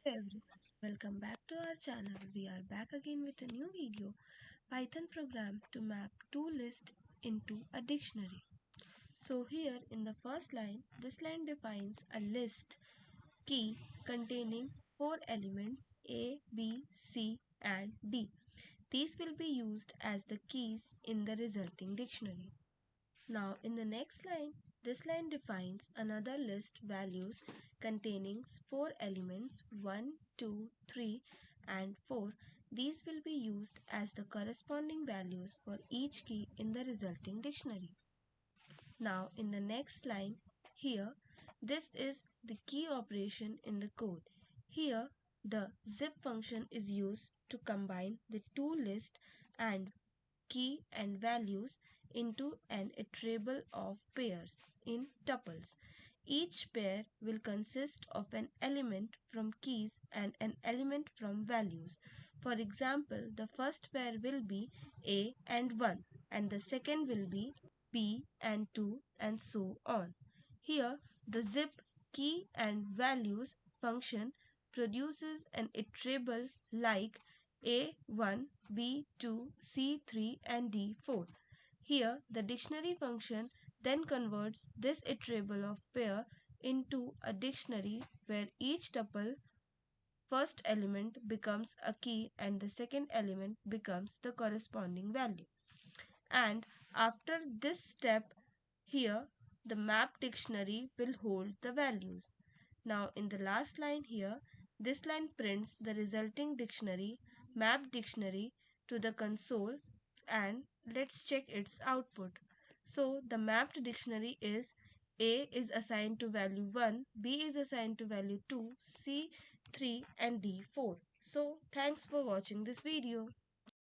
Hey everyone, welcome back to our channel. We are back again with a new video, Python program to map two lists into a dictionary. So here in the first line, this line defines a list key containing four elements A, B, C and D. These will be used as the keys in the resulting dictionary. Now in the next line, this line defines another list values containing four elements 1, 2, 3 and 4. These will be used as the corresponding values for each key in the resulting dictionary. Now in the next line here, this is the key operation in the code. Here the zip function is used to combine the two lists and key and values into an iterable of pairs in tuples. Each pair will consist of an element from keys and an element from values. For example, the first pair will be A and 1 and the second will be B and 2 and so on. Here, the zip key and values function produces an iterable like A1, B2, C3 and D4. Here, the dictionary function then converts this iterable of pair into a dictionary where each tuple first element becomes a key and the second element becomes the corresponding value. And after this step here, the map dictionary will hold the values. Now in the last line here, this line prints the resulting dictionary, map dictionary to the console, and let's check its output. So the mapped dictionary is A is assigned to value 1, B is assigned to value 2, C 3 and D 4. So thanks for watching this video.